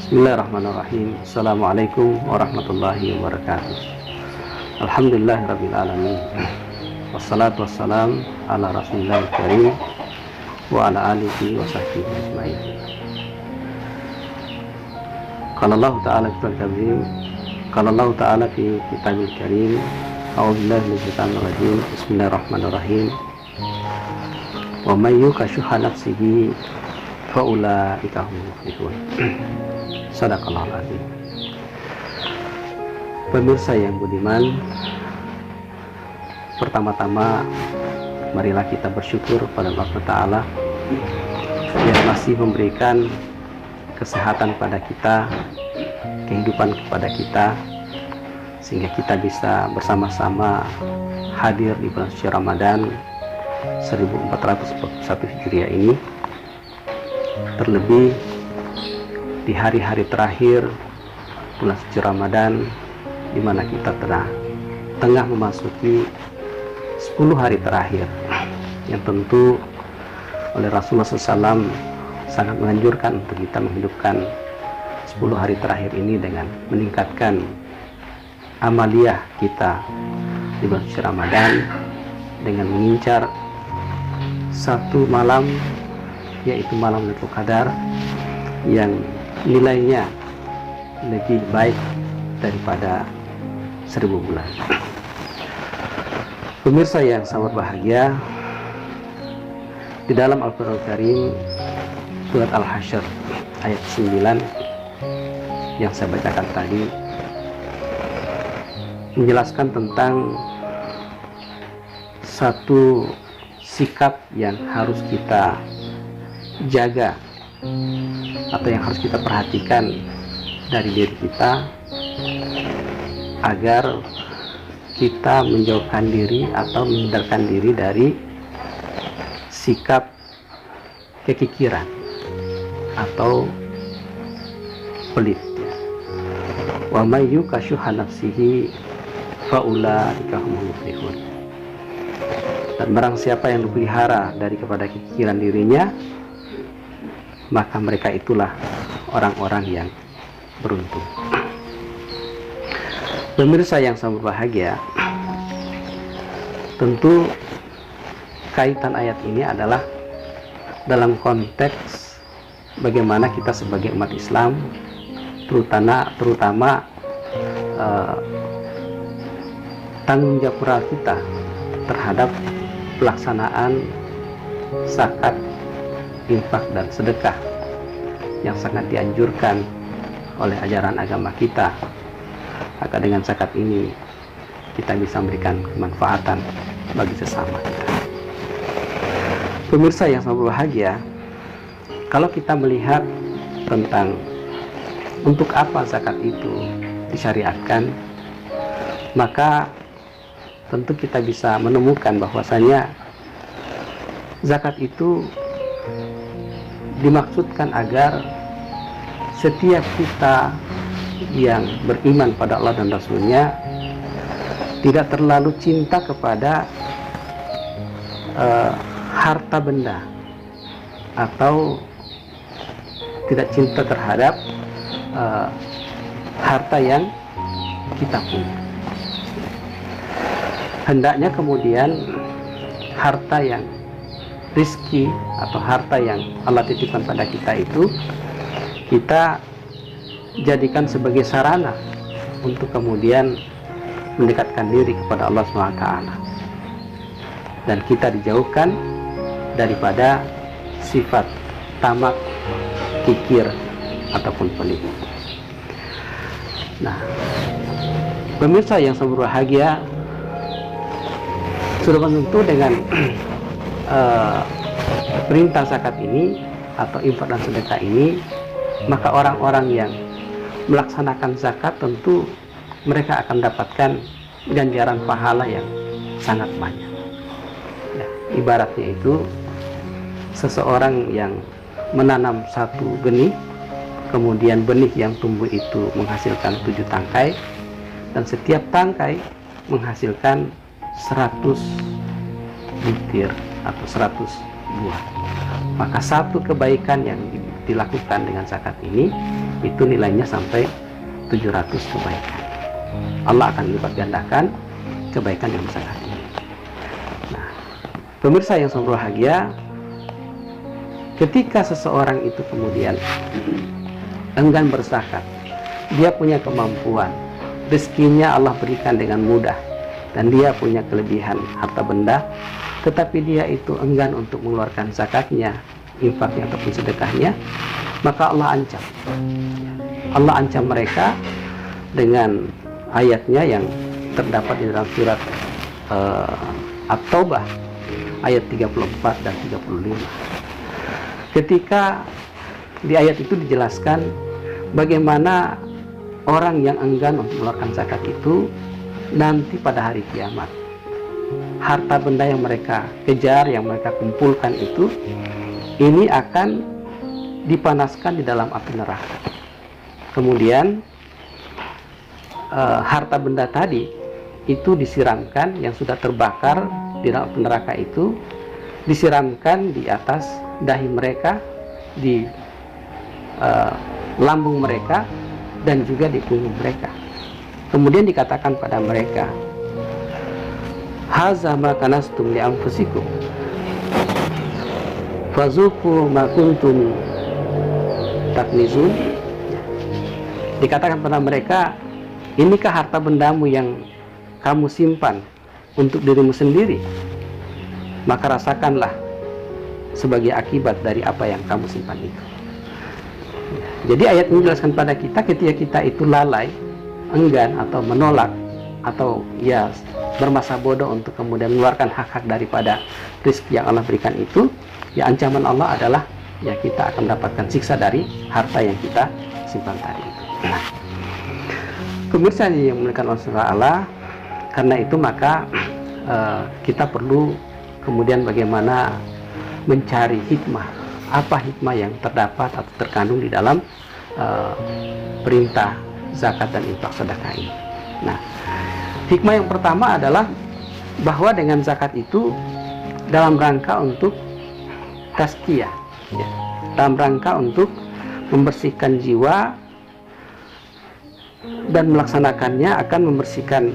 Bismillahirrahmanirrahim. Assalamualaikum warahmatullahi wabarakatuh. Alhamdulillahirrabbilalamin. Wassalatu wassalam ala rasulillahil karim wa ala alihi wa sahbihi ajma'in. Qala Allah ta'ala fi kitabil karim. A'udzubillahi minasyaitonir rajim. Bismillahirrahmanirrahim. Wa may yuqa shuhha nafsihi fa ulaika humul muflihun. Sadaqallahul azim. Pemirsa yang budiman, pertama-tama marilah kita bersyukur pada Allah Ta'ala yang masih memberikan kesehatan pada kita, kehidupan kepada kita, sehingga kita bisa bersama-sama hadir di bulan suci Ramadan 1441 Hijriah ini, terlebih di hari-hari terakhir bulan suci Ramadan, di mana kita tengah memasuki 10 hari terakhir, yang tentu oleh Rasulullah SAW sangat menganjurkan untuk kita menghidupkan 10 hari terakhir ini dengan meningkatkan amaliyah kita di bulan suci Ramadan dengan mengincar satu malam, yaitu malam Lailatul Qadar, yang nilainya lebih baik daripada 1000 bulan. Pemirsa yang sangat bahagia, di dalam Al-Qur'an Karim surat Al-Hasyr ayat 9 yang saya bacakan tadi menjelaskan tentang satu sikap yang harus kita jaga atau yang harus kita perhatikan dari diri kita agar kita menjauhkan diri atau menghindarkan diri dari sikap kekikiran atau pelit. Wa may yuqa shuhha nafsihi fa ulaika humul muflihun. Dan barang siapa yang dipelihara dari kepada kekikiran dirinya, maka mereka itulah orang-orang yang beruntung. Pemirsa yang sangat berbahagia, tentu kaitan ayat ini adalah dalam konteks bagaimana kita sebagai umat Islam, terutama tanggung jawab moral kita terhadap pelaksanaan zakat, infak dan sedekah yang sangat dianjurkan oleh ajaran agama kita, agar dengan zakat ini kita bisa memberikan kemanfaatan bagi sesama kita. Pemirsa yang sangat berbahagia, kalau kita melihat tentang untuk apa zakat itu disyariatkan, maka tentu kita bisa menemukan bahwasanya zakat itu dimaksudkan agar setiap kita yang beriman pada Allah dan Rasul-Nya tidak terlalu cinta kepada harta benda atau tidak cinta terhadap harta yang kita punya. Hendaknya kemudian harta yang rizki atau harta yang Allah titipkan pada kita itu kita jadikan sebagai sarana untuk kemudian mendekatkan diri kepada Allah SWT, dan kita dijauhkan daripada sifat tamak, kikir ataupun pelit. Nah, pemirsa yang sangat berbahagia, sudah tentu dengan perintah zakat ini atau infak dan sedekah ini, maka orang-orang yang melaksanakan zakat tentu mereka akan dapatkan ganjaran pahala yang sangat banyak. Ya, ibaratnya itu seseorang yang menanam satu benih, kemudian benih yang tumbuh itu menghasilkan 7 tangkai, dan setiap tangkai menghasilkan 100 butir atau 100 buah. Maka satu kebaikan yang dilakukan dengan zakat ini itu nilainya sampai 700 kebaikan. Allah akan lipat gandakan kebaikan yang zakat ini. Nah, pemirsa yang sangat berbahagia, ketika seseorang itu kemudian enggan berzakat, dia punya kemampuan, rezekinya Allah berikan dengan mudah, dan dia punya kelebihan harta benda, tetapi dia itu enggan untuk mengeluarkan zakatnya, infaknya ataupun sedekahnya, maka Allah ancam. Allah ancam mereka dengan ayatnya yang terdapat di dalam surat At-Taubah ayat 34 dan 35. Ketika di ayat itu dijelaskan bagaimana orang yang enggan untuk mengeluarkan zakat itu nanti pada hari kiamat, harta benda yang mereka kejar, yang mereka kumpulkan itu, ini akan dipanaskan di dalam api neraka. Kemudian harta benda tadi itu disiramkan, yang sudah terbakar di dalam api neraka itu disiramkan di atas dahi mereka, di lambung mereka, dan juga di punggung mereka. Kemudian dikatakan pada mereka, haza ma kanastum li anfusikum fazuqu ma kuntum taknizun. Dikatakan pada mereka, inikah harta bendamu yang kamu simpan untuk dirimu sendiri, maka rasakanlah sebagai akibat dari apa yang kamu simpan itu. Jadi ayat ini menjelaskan pada kita, ketika kita itu lalai, enggan atau menolak, atau ya bermasa bodoh untuk kemudian mengeluarkan hak-hak daripada rezeki yang Allah berikan itu, ya ancaman Allah adalah ya kita akan mendapatkan siksa dari harta yang kita simpan tadi itu. Nah, pemirsa yang memuliakan Allah, karena itu maka kita perlu kemudian bagaimana mencari hikmah, apa hikmah yang terdapat atau terkandung di dalam perintah zakat dan infak sedekah ini. Nah, hikmah yang pertama adalah bahwa dengan zakat itu dalam rangka untuk tazkiyah, ya, dalam rangka untuk membersihkan jiwa, dan melaksanakannya akan membersihkan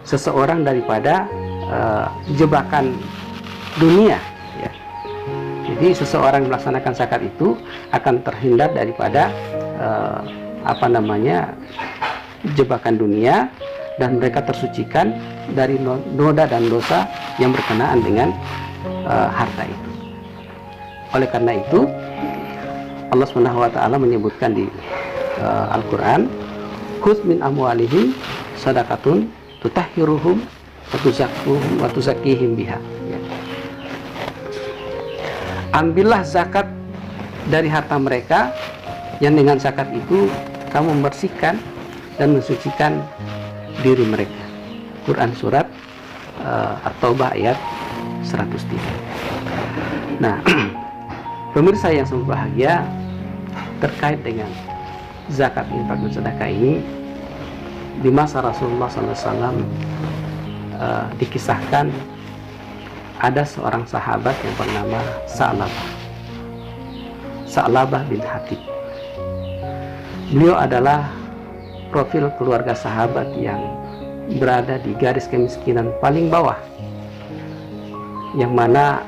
seseorang daripada jebakan dunia, ya. Jadi seseorang melaksanakan zakat itu akan terhindar daripada jebakan dunia, dan mereka tersucikan dari noda dan dosa yang berkenaan dengan harta itu. Oleh karena itu Allah SWT menyebutkan di Al-Quran, khudz min amwalihim sadaqatun tutahhiruhum wa tuzakkihim biha. Ya. Ambillah zakat dari harta mereka, yang dengan zakat itu kamu membersihkan dan mensucikan diri mereka. Quran surat At-Taubah ayat 103. Nah, pemirsa yang sangat bahagia, terkait dengan zakat, infak, dan sedekah ini, di masa Rasulullah SAW dikisahkan ada seorang sahabat yang bernama Sa'labah bin Hatib. Beliau adalah profil keluarga sahabat yang berada di garis kemiskinan paling bawah, yang mana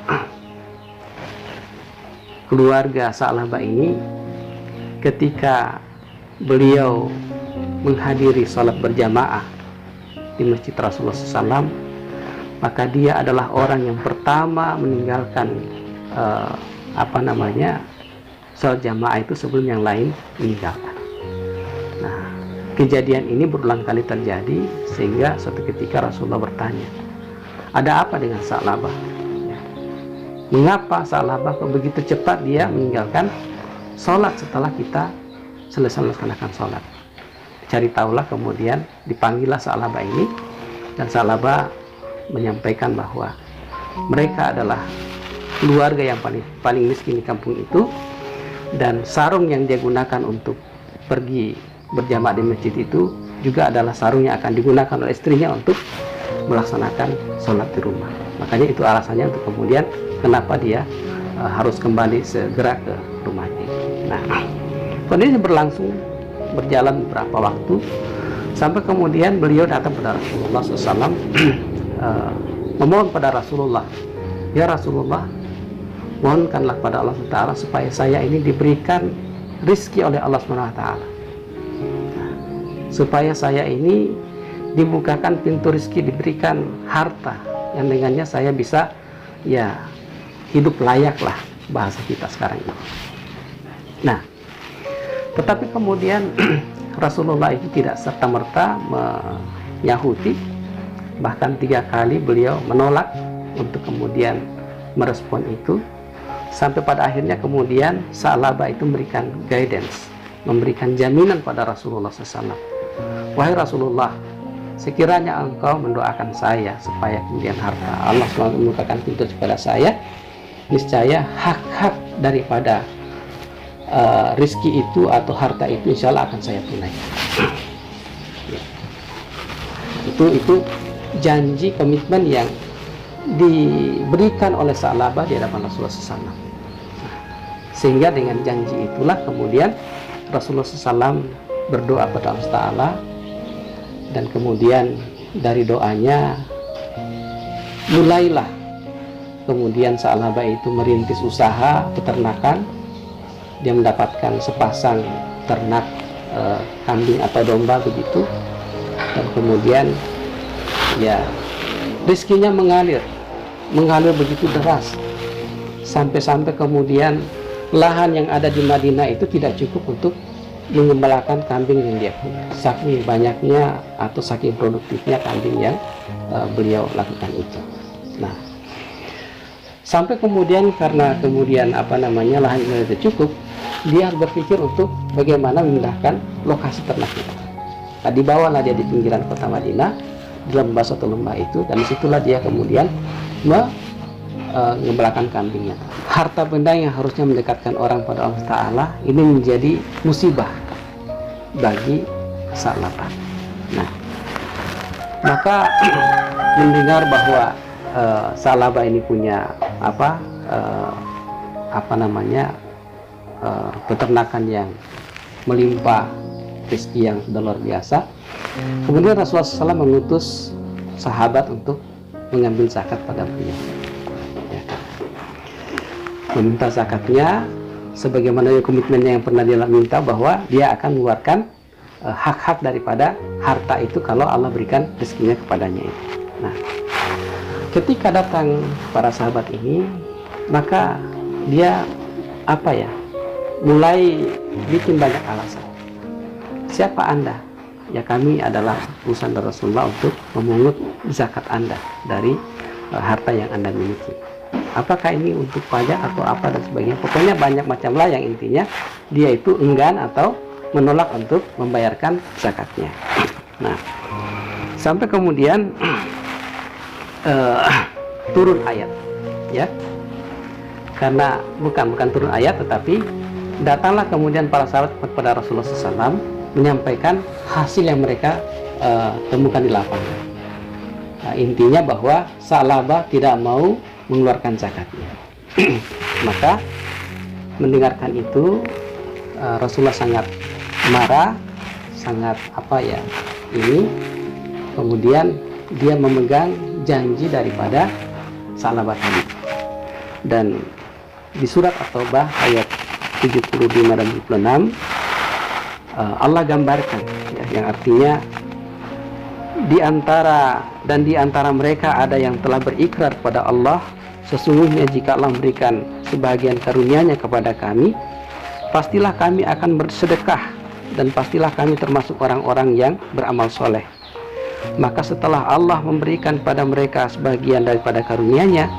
keluarga Sa'labah ini ketika beliau menghadiri sholat berjamaah di masjid Rasulullah SAW, maka dia adalah orang yang pertama meninggalkan sholat jamaah itu sebelum yang lain meninggalkan. Nah, kejadian ini berulang kali terjadi, sehingga suatu ketika Rasulullah bertanya, ada apa dengan Sa'labah? Ya. Mengapa Sa'labah begitu cepat dia meninggalkan sholat setelah kita selesai melaksanakan sholat? Cari tahulah, kemudian dipanggillah Sa'labah ini, dan Sa'labah menyampaikan bahwa mereka adalah keluarga yang paling miskin di kampung itu, dan sarung yang dia gunakan untuk pergi berjamaah di masjid itu juga adalah sarung yang akan digunakan oleh istrinya untuk melaksanakan sholat di rumah. Makanya itu alasannya untuk kemudian kenapa dia harus kembali segera ke rumahnya. Nah, Kondisi berlangsung berjalan beberapa waktu sampai kemudian beliau datang pada Rasulullah SAW, memohon pada Rasulullah, ya Rasulullah, mohonkanlah pada Allah Taala supaya saya ini diberikan rizki oleh Allah SWT, supaya saya ini dibukakan pintu rizki, diberikan harta yang dengannya saya bisa ya hidup layak lah, bahasa kita sekarang ini. Nah, tetapi kemudian Rasulullah itu tidak serta-merta menyahuti, bahkan 3 kali beliau menolak untuk kemudian merespon itu, sampai pada akhirnya kemudian Sa'labah itu memberikan guidance, memberikan jaminan pada Rasulullah SAW. Wahai Rasulullah, sekiranya engkau mendoakan saya supaya kemudian harta Allah SWT membukakan pintu kepada saya, niscaya hak-hak daripada rizki itu atau harta itu insya Allah akan saya tunaikan. Itu janji, komitmen yang diberikan oleh Sa'labah di hadapan Rasulullah SAW. Sehingga dengan janji itulah kemudian Rasulullah SAW berdoa kepada Allah Ta'ala, dan kemudian dari doanya mulailah kemudian Sa'labah itu merintis usaha peternakan. Dia mendapatkan sepasang ternak kambing atau domba begitu, dan kemudian ya rizkinya mengalir begitu deras, sampai kemudian lahan yang ada di Madinah itu tidak cukup untuk mengembalakan kambing yang dia punya, saking banyaknya atau saking produktifnya kambing yang beliau lakukan itu. Nah, sampai kemudian karena kemudian lahan yang tidak cukup, dia berpikir untuk bagaimana memindahkan lokasi ternak itu. Nah, dibawalah dia di pinggiran kota Madinah, dalam satu lembah itu, dan disitulah dia kemudian mengembalakan kambingnya. Harta benda yang harusnya mendekatkan orang pada Allah Ta'ala ini menjadi musibah bagi Sa'labah. Nah, maka mendengar bahwa Sa'labah ini punya peternakan yang melimpah, rezeki yang sudah luar biasa. Kemudian Rasulullah SAW mengutus sahabat untuk mengambil zakat pada beliau, ya, meminta zakatnya sebagaimana komitmennya yang pernah dia minta, bahwa dia akan mengeluarkan hak-hak daripada harta itu kalau Allah berikan rezekinya kepadanya itu. Nah, ketika datang para sahabat ini, maka dia mulai bikin banyak alasan. Siapa Anda? Ya, kami adalah utusan dari Rasulullah untuk memungut zakat Anda dari harta yang Anda miliki. Apakah ini untuk pajak atau apa dan sebagainya. Pokoknya banyak macam lah, yang intinya dia itu enggan atau menolak untuk membayarkan zakatnya. Nah, sampai kemudian turun ayat, ya. Karena bukan turun ayat, tetapi datanglah kemudian para sahabat kepada Rasulullah SAW menyampaikan hasil yang mereka temukan di lapangan. Nah, intinya bahwa Sa'labah tidak mau mengeluarkan zakatnya. Maka mendengarkan itu Rasulullah sangat marah, sangat kemudian dia memegang janji daripada Sa'labah tadi. Dan di surat At-Taubah ayat 75 dan 76 Allah gambarkan, ya, yang artinya di antara mereka ada yang telah berikrar pada Allah, sesungguhnya jika Allah memberikan sebagian karunia-Nya kepada kami, pastilah kami akan bersedekah, dan pastilah kami termasuk orang-orang yang beramal soleh. Maka setelah Allah memberikan pada mereka sebagian daripada karunia-Nya,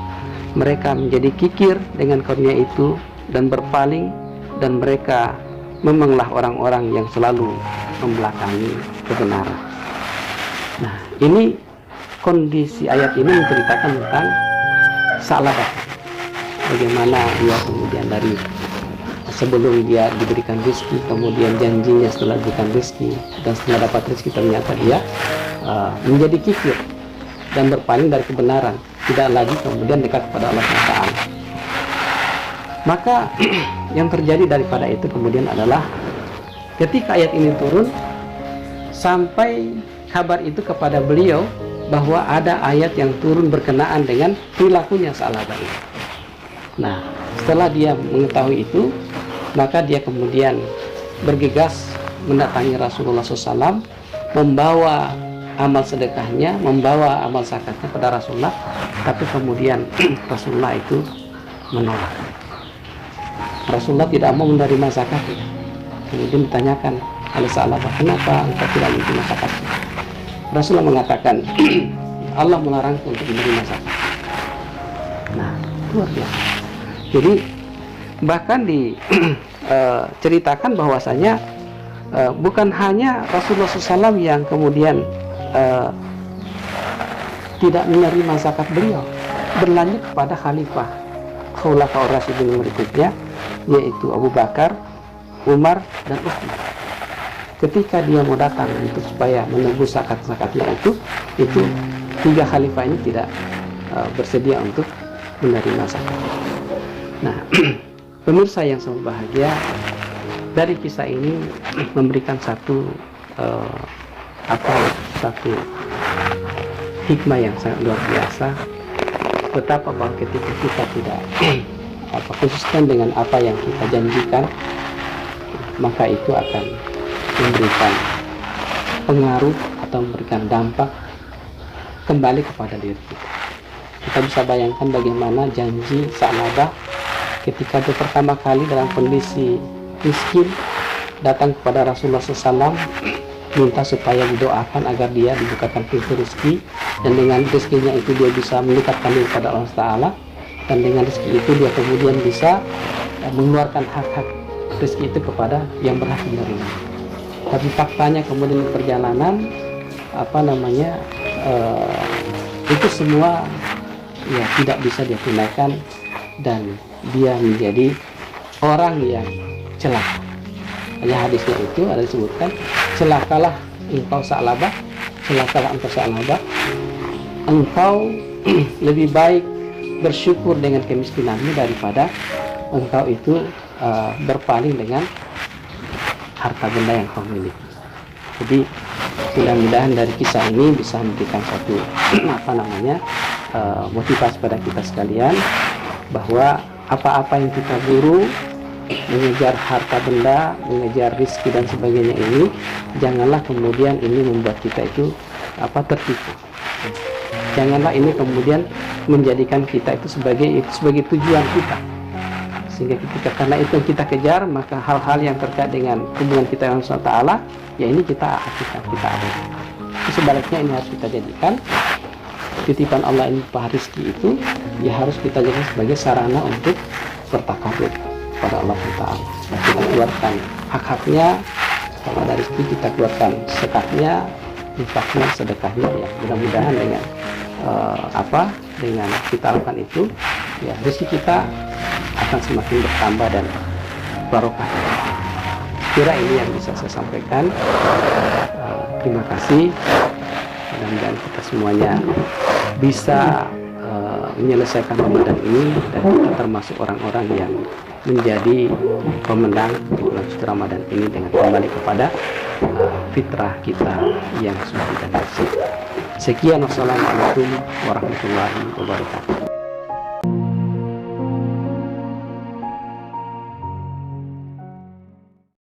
mereka menjadi kikir dengan karunia itu dan berpaling, dan mereka memanglah orang-orang yang selalu membelakangi kebenaran. Nah, ini kondisi ayat ini menceritakan tentang Sa'labah, bagaimana dia kemudian dari sebelum dia diberikan rezeki, kemudian janjinya setelah diberikan rezeki, dan setelah dapat rezeki ternyata dia menjadi kikir dan berpaling dari kebenaran, tidak lagi kemudian dekat kepada Allah SWT. Maka yang terjadi daripada itu kemudian adalah ketika ayat ini turun, sampai kabar itu kepada beliau bahwa ada ayat yang turun berkenaan dengan perilakunya Sa'labah ini. Nah, setelah dia mengetahui itu, maka dia kemudian bergegas mendatangi Rasulullah SAW, membawa amal sedekahnya, membawa amal zakatnya pada Rasulullah, tapi kemudian Rasulullah itu menolak. Rasulullah tidak mau menerima zakat. Kemudian ditanyakan oleh Sa'labah, kenapa engkau tidak menerima zakat? Rasulullah mengatakan, Allah melarangku untuk menerima zakat. Nah, luar biasa. Jadi bahkan diceritakan bahwasanya bukan hanya Rasulullah SAW yang kemudian tidak menerima zakat beliau, berlanjut kepada khalifah Khulafaur Rasyidin berikutnya, yaitu Abu Bakar, Umar, dan Utsman. Ketika dia mau datang untuk supaya menebus zakat-zakatnya itu tiga khalifah ini tidak bersedia untuk menerima zakat. Nah, pemirsa yang sangat bahagia, dari kisah ini memberikan satu hikmah yang sangat luar biasa, betapa bahwa ketika kita tidak konsisten dengan apa yang kita janjikan, maka itu akan memberikan pengaruh atau memberikan dampak kembali kepada diri kita. Kita bisa bayangkan bagaimana janji Sa'labah ketika dia pertama kali dalam kondisi miskin datang kepada Rasulullah SAW, minta supaya didoakan agar dia dibukakan pintu rezeki, dan dengan rezekinya itu dia bisa mendekatkan diri kepada Allah Ta'ala, dan dengan rezeki itu dia kemudian bisa mengeluarkan hak-hak rezeki itu kepada yang berhak menerima. Tapi faktanya kemudian perjalanan itu semua ya tidak bisa dia tunaikan, dan dia menjadi orang yang celaka. Hanya hadisnya itu ada disebutkan, celakalah engkau Sa'labah, celakalah engkau Sa'labah, engkau lebih baik bersyukur dengan kemiskinanmu daripada engkau itu berpaling dengan harta benda yang kau miliki. Jadi mudah-mudahan dari kisah ini bisa memberikan satu motivasi pada kita sekalian, bahwa apa-apa yang kita buru, mengejar harta benda, mengejar rezeki dan sebagainya ini, janganlah kemudian ini membuat kita itu tertipu. Janganlah ini kemudian menjadikan kita itu sebagai tujuan kita, sehingga karena itu yang kita kejar, maka hal-hal yang terkait dengan hubungan kita dengan Allah Ta'ala, ya ini kita ada. Sebaliknya ini harus kita jadikan titipan Allah ini, rezeki itu ya harus kita jadikan sebagai sarana untuk bertakabur pada Allah Ta'ala. Kita keluarkan hak-haknya, kalau ada rezeki kita keluarkan zakatnya, infaknya, sedekahnya. Ya mudah-mudahan dengan dengan kita lakukan itu, ya rezeki kita akan semakin bertambah dan barokah. Kira ini yang bisa saya sampaikan. Terima kasih. Mudah-mudahan kita semuanya bisa menyelesaikan Ramadan ini, dan kita termasuk orang-orang yang menjadi pemenang di bulan suci Ramadan ini dengan kembali kepada fitrah kita yang suci dan bersih. Sekian, wassalamualaikum warahmatullahi wabarakatuh.